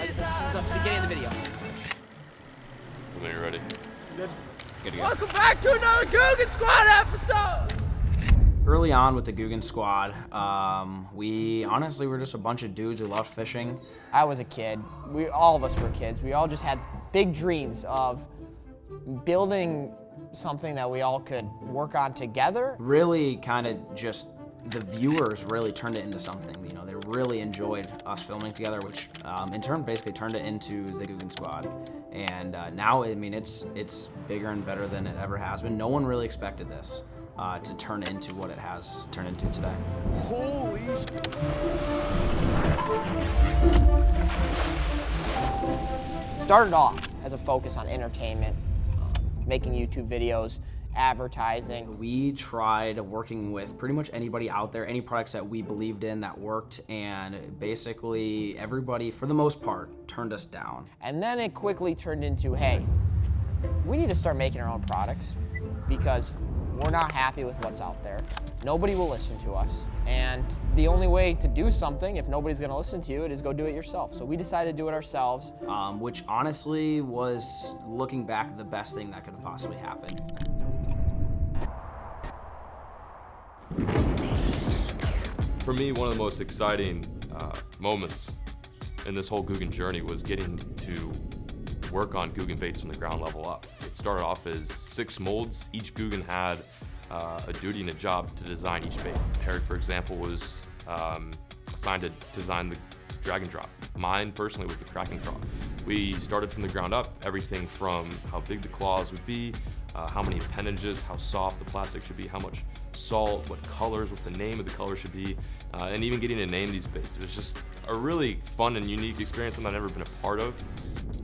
This is the beginning of the video. When you're ready. Good. Good to go. Welcome back to another Googan Squad episode! Early on with the Googan Squad, we honestly were just a bunch of dudes who loved fishing. I was a kid. All of us were kids. We all just had big dreams of building something that we all could work on together. Really kind of just, the viewers really turned it into something. You know, they really enjoyed us filming together, which in turn basically turned it into the Googan Squad. And now, I mean, it's bigger and better than it ever has been. No one really expected this to turn into what it has turned into today. Holy It started off as a focus on entertainment, making YouTube videos, advertising. We tried working with pretty much anybody out there, any products that we believed in that worked, and basically everybody, for the most part, turned us down. And then it quickly turned into, hey, we need to start making our own products because we're not happy with what's out there. Nobody will listen to us. And the only way to do something, if nobody's gonna listen to you, is go do it yourself. So we decided to do it ourselves. Which honestly was, looking back, the best thing that could have possibly happened. For me, one of the most exciting moments in this whole Googan journey was getting to work on Googan baits from the ground level up. It started off as 6 molds. Each Googan had a duty and a job to design each bait. Eric, for example, was assigned to design the drag and drop. Mine personally was the crack and crawl. We started from the ground up, everything from how big the claws would be, how many appendages, how soft the plastic should be, how much salt, what colors, what the name of the color should be, and even getting to name these baits. It was just a really fun and unique experience that I've never been a part of.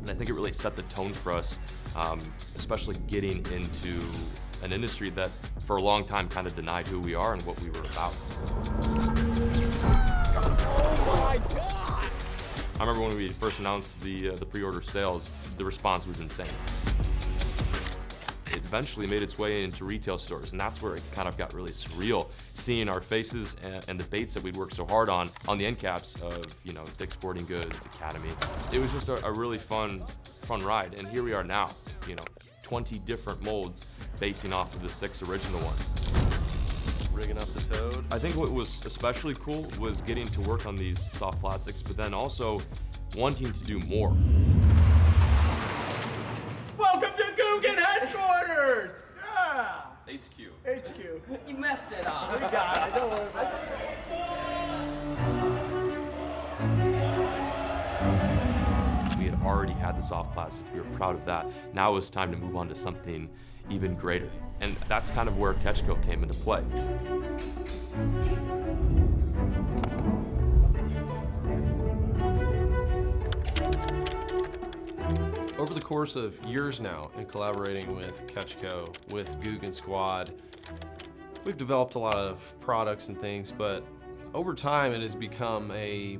And I think it really set the tone for us, especially getting into an industry that for a long time kind of denied who we are and what we were about. Oh my God! I remember when we first announced the pre-order sales, the response was insane. It eventually made its way into retail stores, and that's where it kind of got really surreal, seeing our faces and the baits that we'd worked so hard on the end caps of, you know, Dick's Sporting Goods, Academy. It was just a really fun ride, and here we are now, you know, 20 different molds basing off of the 6 original ones. rigging up the Toad. I think what was especially cool was getting to work on these soft plastics, but then also wanting to do more. Welcome to Googan headquarters! Yeah! It's HQ. HQ. You messed it up. We got it, don't worry about it. We had already had the soft plastics, we were proud of that. Now it was time to move on to something even greater. And that's kind of where Catchco came into play. Over the course of years now, in collaborating with Catchco, with Googan Squad, we've developed a lot of products and things, but over time it has become a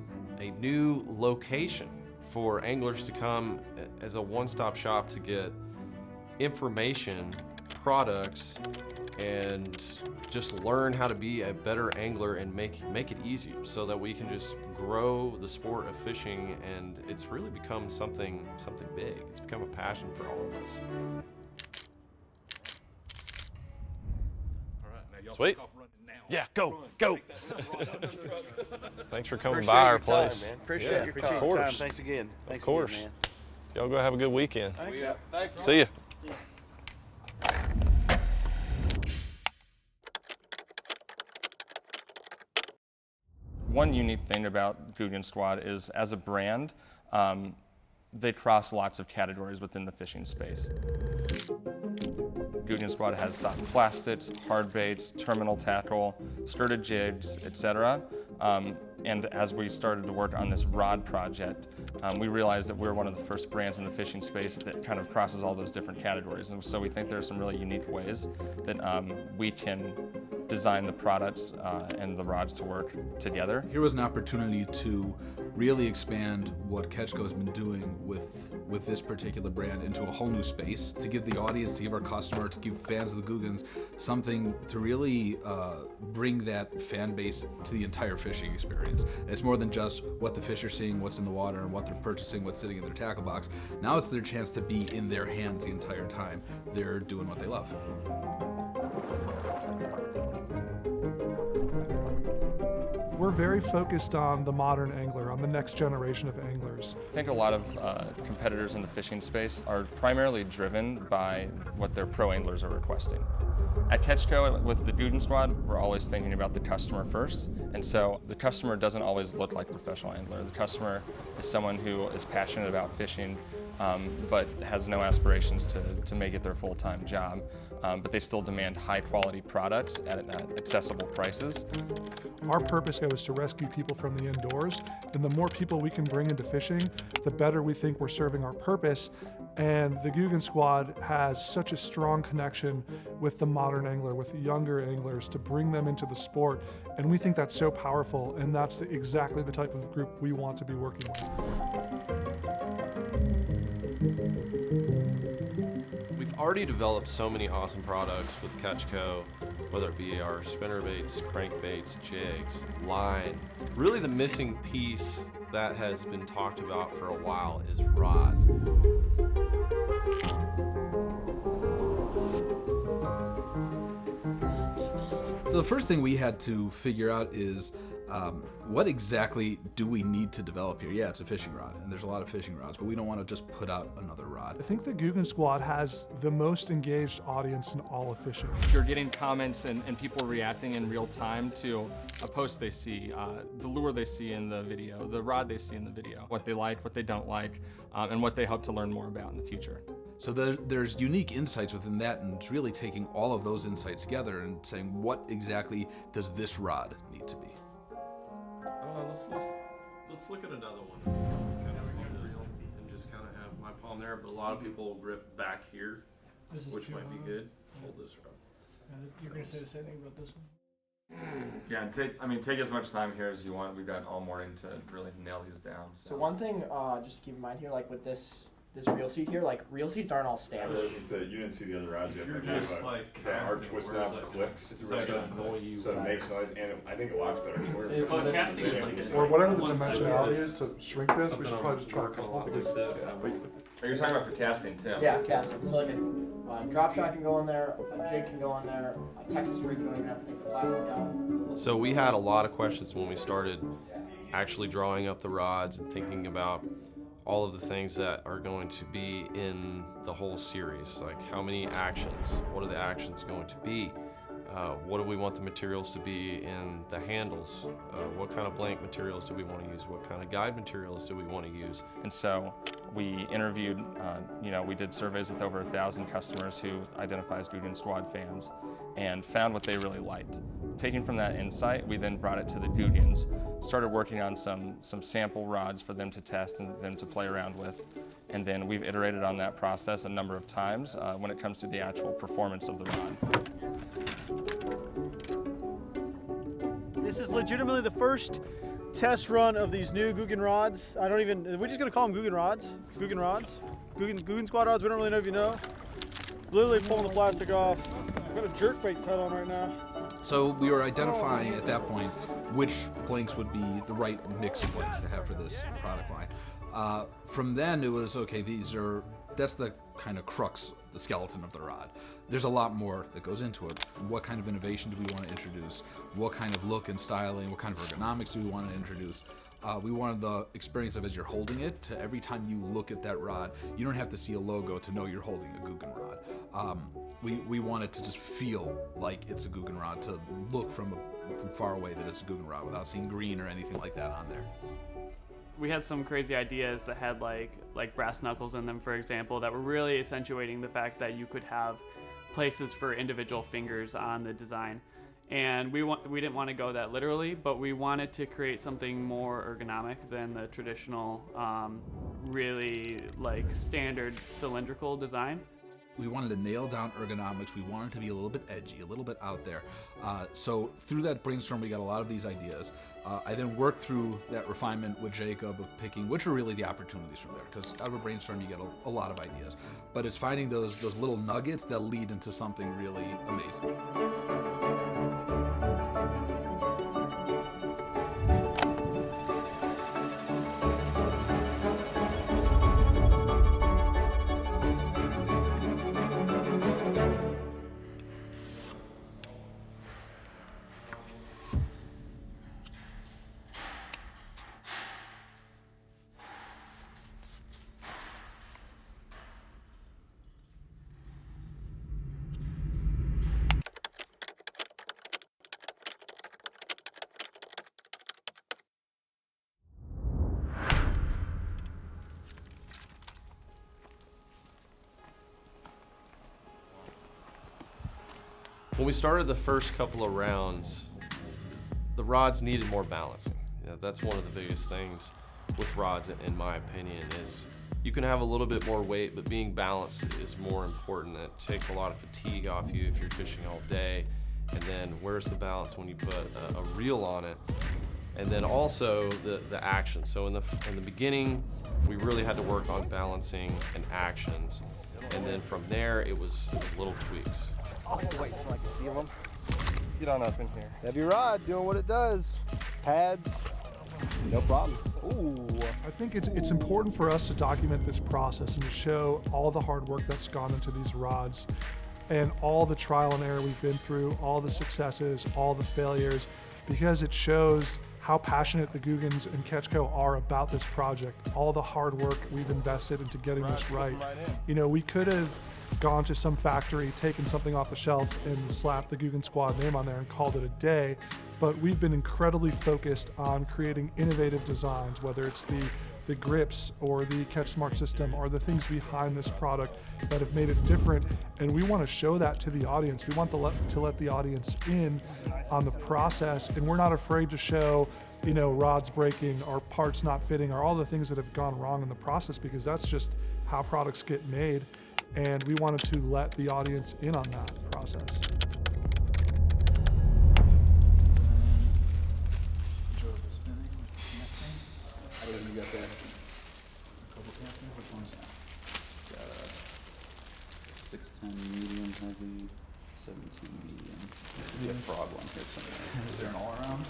new location for anglers to come as a one-stop shop to get information, products, and just learn how to be a better angler and make it easier so that we can just grow the sport of fishing, and it's really become something big. It's become a passion for all of us. All right, now y'all Sweet. take off running now. Yeah, go, Run. go. Take that truck. Thanks for coming Appreciate by our your place. time, man. Appreciate Yeah, your of time. course. Thanks again. Thanks Of course. Again, Y'all go have a good weekend. man. Yeah. Thank you. See ya. One unique thing about Googan Squad is, as a brand, they cross lots of categories within the fishing space. Googan Squad has soft plastics, hard baits, terminal tackle, skirted jigs, etc. And as we started to work on this rod project, we realized that we're one of the first brands in the fishing space that kind of crosses all those different categories. And so we think there's some really unique ways that we can design the products and the rods to work together. Here was an opportunity to really expand what Ketchco has been doing with this particular brand into a whole new space, to give the audience, to give our customer, to give fans of the Googans something to really bring that fan base to the entire fishing experience. It's more than just what the fish are seeing, what's in the water, and what they're purchasing, what's sitting in their tackle box. Now it's their chance to be in their hands the entire time they're doing what they love. We're very focused on the modern angler, on the next generation of anglers. I think a lot of competitors in the fishing space are primarily driven by what their pro anglers are requesting. At Ketchco, with the Googan Squad, we're always thinking about the customer first, and so the customer doesn't always look like a professional angler. The customer is someone who is passionate about fishing, but has no aspirations to make it their full-time job, but they still demand high-quality products at accessible prices. Our purpose is to rescue people from the indoors, and the more people we can bring into fishing, the better we think we're serving our purpose. And the Googan Squad has such a strong connection with the modern angler, with the younger anglers, to bring them into the sport. And we think that's so powerful, and that's exactly the type of group we want to be working with. We've already developed so many awesome products with Ketchco, whether it be our spinnerbaits, crankbaits, jigs, line. Really the missing piece that has been talked about for a while is rods. So the first thing we had to figure out is what exactly do we need to develop here? Yeah, it's a fishing rod, and there's a lot of fishing rods, but we don't want to just put out another rod. I think the Googan Squad has the most engaged audience in all of fishing. You're getting comments and people reacting in real time to a post they see, the lure they see in the video, the rod they see in the video, what they like, what they don't like, and what they hope to learn more about in the future. So there's unique insights within that, and it's really taking all of those insights together and saying, what exactly does this rod need to be? Let's look at another one. Kind of see the real and just kind of have my palm there, but a lot of people grip back here, which might be good. Hold this rod. You're going to say the same thing about this one? Yeah, and take as much time here as you want. We've got all morning to really nail these down. So one thing, just to keep in mind here, like with this reel seat here, like reel seats aren't all standard. You didn't see the other rods yet. You're just like the arch casting, twist whereas knob like clicks. it's like gonna annoy you. So it makes noise, and I think it locks better. But casting is like Or whatever the dimensionality is to shrink this, we should probably just try a couple because Are you talking about for casting too? Yeah, casting. So like a drop shot can go in there, a jig can go in there, a Texas rig, you don't even have to take the plastic out. So we had a lot of questions when we started actually drawing up the rods and thinking about all of the things that are going to be in the whole series. Like how many actions, what are the actions going to be? What do we want the materials to be in the handles? What kind of blank materials do we want to use? What kind of guide materials do we want to use? And so we interviewed, we did surveys with over 1,000 customers who identify as Googan Squad fans and found what they really liked. Taking from that insight, we then brought it to the Googans, started working on some sample rods for them to test and them to play around with. And then we've iterated on that process a number of times when it comes to the actual performance of the rod. This is legitimately the first test run of these new Googan rods. We're just gonna call them Googan rods. Googan rods. Googan Squad Rods, we don't really know if you know. Literally pulling the plastic off. I've got a jerkbait tied on right now. So we were identifying at that point which blanks would be the right mix of blanks to have for this product line. From then it was, okay, that's the kind of crux, the skeleton of the rod. There's a lot more that goes into it. What kind of innovation do we want to introduce? What kind of look and styling? What kind of ergonomics do we want to introduce? We wanted the experience of as you're holding it, to every time you look at that rod, you don't have to see a logo to know you're holding a Googan rod. We want it to just feel like it's a Googan rod, to look from far away that it's a Googan rod without seeing green or anything like that on there. We had some crazy ideas that had like brass knuckles in them, for example, that were really accentuating the fact that you could have places for individual fingers on the design. And we didn't want to go that literally, but we wanted to create something more ergonomic than the traditional, really like standard cylindrical design. we wanted to nail down ergonomics. We wanted to be a little bit edgy, a little bit out there. So through that brainstorm, we got a lot of these ideas. I then worked through that refinement with Jacob of picking which are really the opportunities from there, because out of a brainstorm you get a lot of ideas. But it's finding those little nuggets that lead into something really amazing. When we started the first couple of rounds, the rods needed more balancing. You know, that's one of the biggest things with rods, in my opinion, is you can have a little bit more weight, but being balanced is more important. It takes a lot of fatigue off you if you're fishing all day. And then where's the balance when you put a reel on it? And then also the action. So in the beginning, we really had to work on balancing and actions. And then from there, it was little tweaks. Oh, wait till I can feel them. Get on up in here. Heavy rod doing what it does. Pads, no problem. Ooh. I think it's important for us to document this process and to show all the hard work that's gone into these rods and all the trial and error we've been through, all the successes, all the failures, because it shows how passionate the Googans and Ketchco are about this project, all the hard work we've invested into getting this right. You know, we could have gone to some factory, taken something off the shelf and slapped the Googan Squad name on there and called it a day, but we've been incredibly focused on creating innovative designs, whether it's the grips or the Catch Smart system or the things behind this product that have made it different, and we want to show that to the audience. We want to let the audience in on the process, and we're not afraid to show, you know, rods breaking or parts not fitting or all the things that have gone wrong in the process, because that's just how products get made, and we wanted to let the audience in on that process. You got that couple casting? Which one's that? Got a 610 medium heavy, 17 medium. There should be a frog one here somewhere. Is there an all around?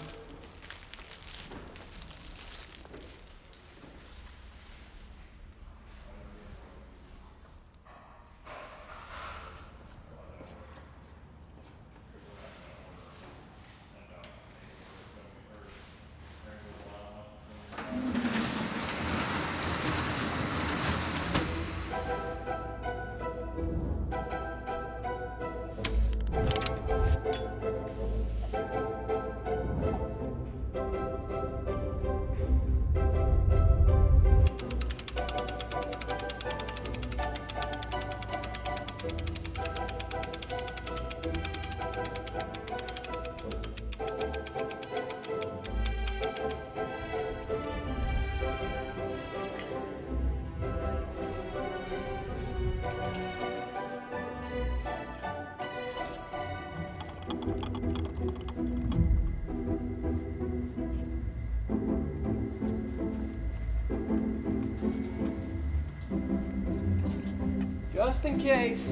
Just in case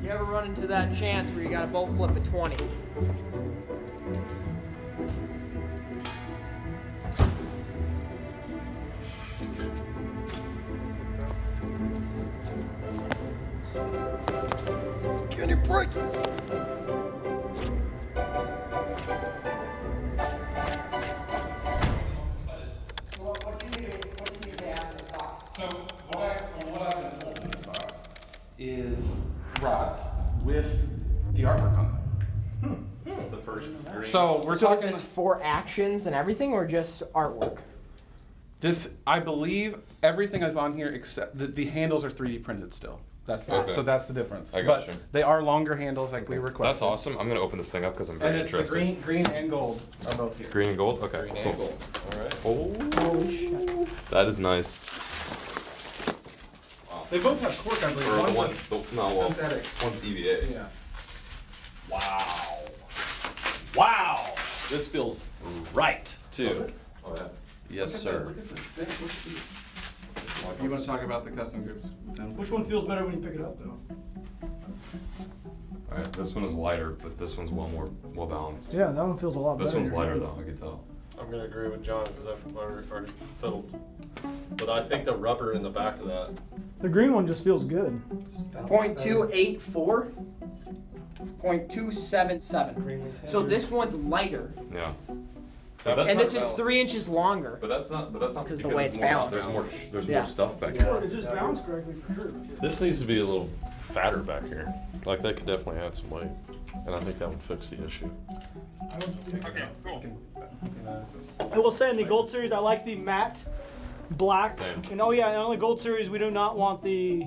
you ever run into that chance where you got a boat flip at 20. Can you break? Is rods with the artwork on them. This is the first green. So we're So talking is this for actions and everything, or just artwork? this. I believe everything is on here except the handles are 3D printed still. That's the, Okay. so that's the difference. I got but you. they are longer handles like we requested. That's awesome. I'm gonna open this thing up because I'm very And it's the interested. green and gold are both here. Green and gold? Okay, Green cool. and gold. All right. Oh, Holy shit. that is nice. Wow. They both have cork, I believe. Or the one, One's synthetic. One's EVA. Yeah. Wow. Wow. This feels right, too. Oh, yeah. Yes, sir. You want to talk about the custom groups? Which one feels better when you pick it up, though? All right, this one is lighter, but this one's well balanced. Yeah, that one feels a lot This better. one's lighter though, I can tell. I'm gonna agree with John because I've already fiddled. But I think the rubber in the back of that. The green one just feels good. 0.284, 0.277. So this one's lighter, Yeah. and this is 3 inches longer. But that's not because the way it's balanced. There's Yeah. more stuff back It's there. more, it just balanced correctly for sure. This needs to be a little fatter back here. Like that could definitely add some weight, and I think that would fix the issue. Okay, cool. I will say in the Gold Series, I like the matte black. Same. And oh yeah, and on the Gold Series, we do not want the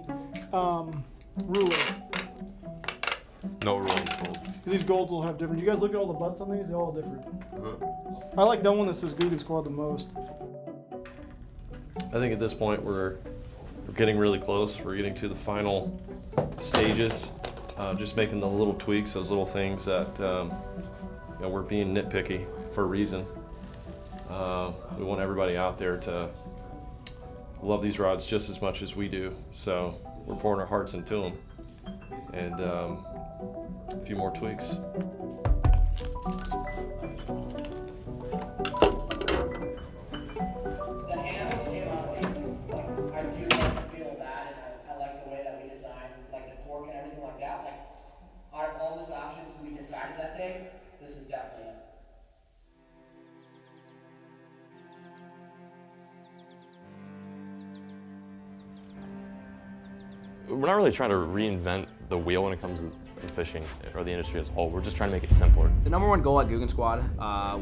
ruler. No rolling folds. These golds will have different. You guys look at all the butts on these; they're all different. I like that one that says Googan Squad the most. I think at this point we're getting really close. We're getting to the final stages. Just making the little tweaks, those little things that you know, we're being nitpicky for a reason. We want everybody out there to love these rods just as much as we do. So we're pouring our hearts into them. And a few more tweaks. The handles came out amazing. Like, I do like the feel of that, and I like the way that we designed, like the cork and everything like that. Like, out of all those options we decided that day, this is definitely it. We're not really trying to reinvent the wheel when it comes to fishing or the industry as a whole. We're just trying to make it simpler. The number one goal at Googan Squad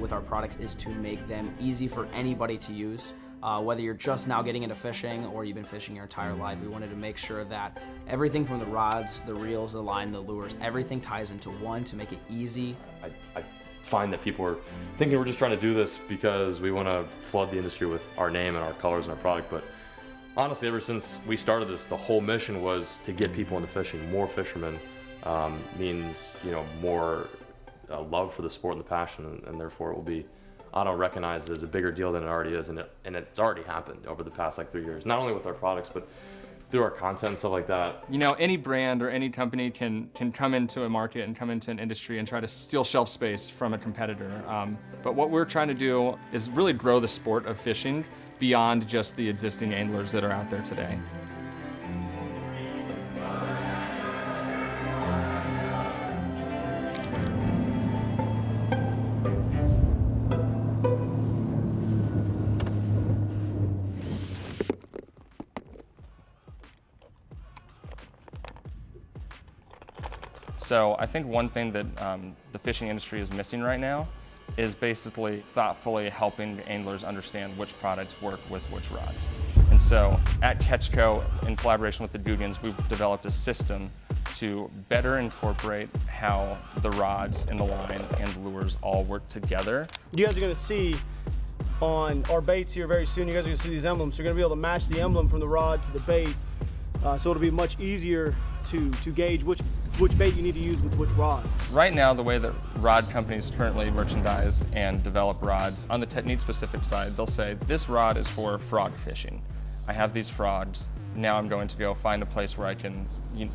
with our products is to make them easy for anybody to use. Whether you're just now getting into fishing or you've been fishing your entire life, we wanted to make sure that everything from the rods, the reels, the line, the lures, everything ties into one to make it easy. I find that people are thinking we're just trying to do this because we want to flood the industry with our name and our colors and our product, but honestly, ever since we started this, the whole mission was to get people into fishing. More fishermen means, you know, more love for the sport and the passion, and therefore it will be, I don't recognize as a bigger deal than it already is, and it's already happened over the past like 3 years. Not only with our products, but through our content and stuff like that. You know, any brand or any company can come into a market and come into an industry and try to steal shelf space from a competitor. But what we're trying to do is really grow the sport of fishing beyond just the existing anglers that are out there today. So I think one thing that the fishing industry is missing right now is basically thoughtfully helping anglers understand which products work with which rods. And so at Catchco, in collaboration with the Googans, we've developed a system to better incorporate how the rods and the line and lures all work together. You guys are going to see on our baits here very soon, you guys are going to see these emblems. You're going to be able to match the emblem from the rod to the bait. So it'll be much easier to gauge which bait you need to use with which rod. Right now, the way that rod companies currently merchandise and develop rods, on the technique-specific side, they'll say, this rod is for frog fishing. I have these frogs. Now I'm going to go find a place where I can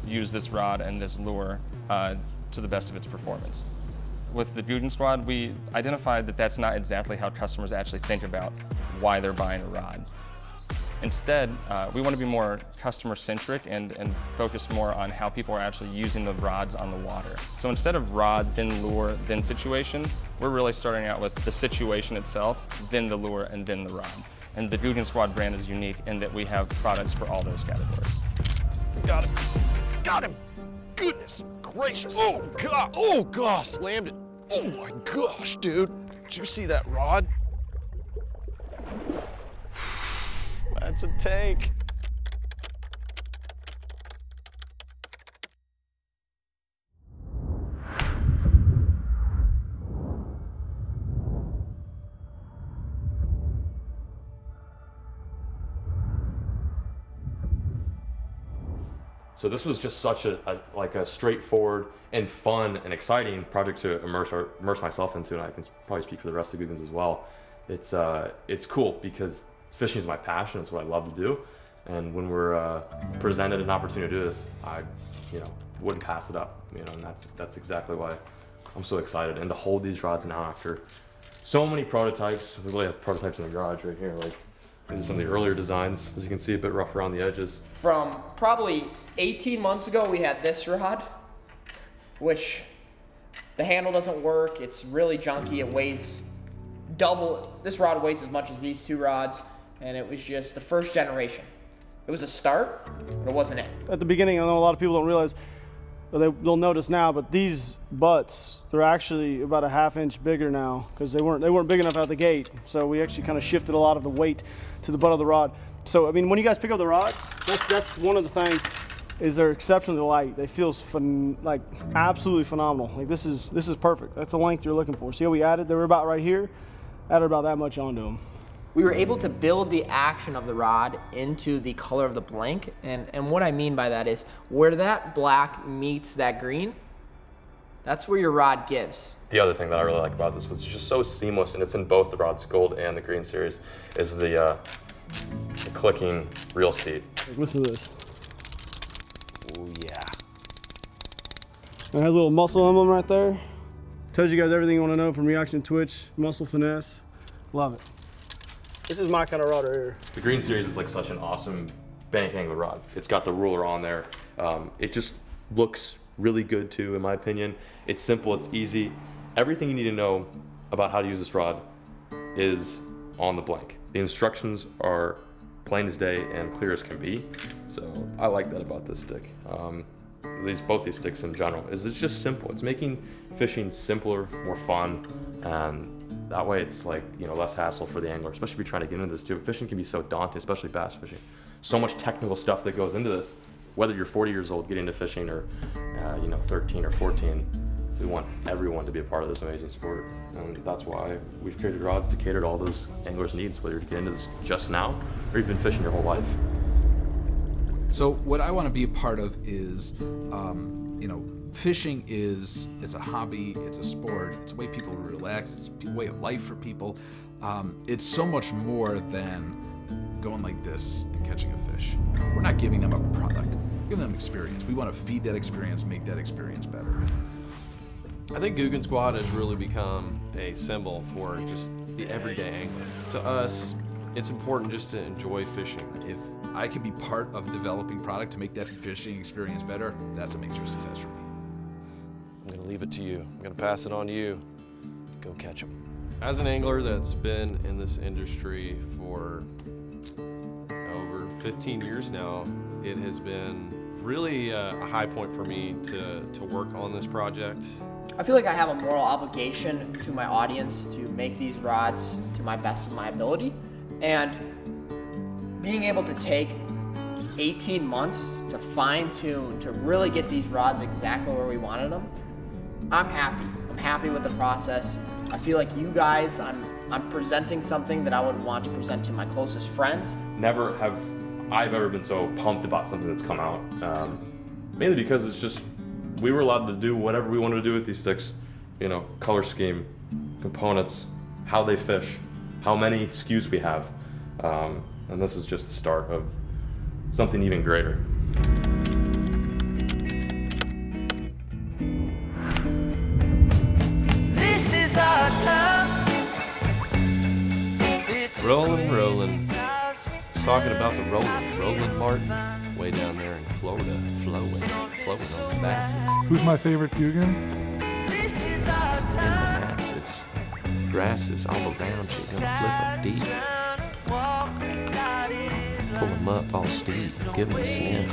use this rod and this lure to the best of its performance. With the Googan Squad, we identified that that's not exactly how customers actually think about why they're buying a rod. Instead, we want to be more customer-centric and focus more on how people are actually using the rods on the water. So instead of rod, then lure, then situation, we're really starting out with the situation itself, then the lure, and then the rod. And the Googan Squad brand is unique in that we have products for all those categories. Got him. Got him. Goodness gracious. Oh, God. Oh, gosh. Slammed it. Oh, my gosh, dude. Did you see that rod? That's a take. So this was just such a straightforward and fun and exciting project to immerse myself into, and I can probably speak for the rest of the Googans as well. It's cool because fishing is my passion. It's what I love to do, and when we're presented an opportunity to do this, I wouldn't pass it up. And that's exactly why I'm so excited. And to hold these rods now after so many prototypes, we really have prototypes in the garage right here. Like these are some of the earlier designs. As you can see, a bit rough around the edges. From probably 18 months ago, we had this rod, which the handle doesn't work. It's really junky. It weighs double. This rod weighs as much as these two rods, and it was just the first generation. It was a start, but it wasn't it. At the beginning, I know a lot of people don't realize, or they'll notice now, but these butts, they're actually about a ½ inch bigger now because they weren't big enough out the gate. So we actually kind of shifted a lot of the weight to the butt of the rod. So I mean, when you guys pick up the rod, that's one of the things, is they're exceptionally light. They feel like absolutely phenomenal. Like this is perfect. That's the length you're looking for. See how we added? They were about right here. Added about that much onto them. We were able to build the action of the rod into the color of the blank. And what I mean by that is where that black meets that green, that's where your rod gives. The other thing that I really like about this was it's just so seamless, and it's in both the Rods Gold and the Green series, is the clicking reel seat. Listen to this. Oh yeah. It has a little muscle emblem right there. Tells you guys everything you want to know from reaction twitch, muscle finesse. Love it. This is my kind of rod right here. The Green series is like such an awesome bank angle rod. It's got the ruler on there. It just looks really good too, in my opinion. It's simple, it's easy. Everything you need to know about how to use this rod is on the blank. The instructions are plain as day and clear as can be. So I like that about this stick. Both these sticks in general, is it's just simple. It's making fishing simpler, more fun, and that way it's like, less hassle for the angler, especially if you're trying to get into this too. Fishing can be so daunting, especially bass fishing. So much technical stuff that goes into this. Whether you're 40 years old getting into fishing or 13 or 14, we want everyone to be a part of this amazing sport. And that's why we've created rods to cater to all those anglers' needs, whether you get into this just now or you've been fishing your whole life. So what I want to be a part of is, fishing it's a hobby, it's a sport, it's a way people relax, it's a way of life for people. It's so much more than going like this and catching a fish. We're not giving them a product, we're giving them experience. We want to feed that experience, make that experience better. I think Googan Squad has really become a symbol for just the everyday angler. To us, it's important just to enjoy fishing. If I can be part of developing product to make that fishing experience better, that's a major success for me. I'm gonna leave it to you. I'm gonna pass it on to you. Go catch them. As an angler that's been in this industry for over 15 years now, it has been really a high point for me to work on this project. I feel like I have a moral obligation to my audience to make these rods to my best of my ability. And being able to take 18 months to fine tune, to really get these rods exactly where we wanted them, I'm happy. I'm happy with the process. I feel like you guys, I'm presenting something that I would want to present to my closest friends. Never have I've ever been so pumped about something that's come out. Mainly because it's just, we were allowed to do whatever we wanted to do with these sticks. Color scheme, components, how they fish, how many SKUs we have. And this is just the start of something even greater. This is our time. Rolling. Talking about the Roland Martin, way down there in Florida, floating on the masses. Who's my favorite Googan? In the mats, it's grasses all around you. Gonna flip them deep. Pull them up all steep. Give them a sniff.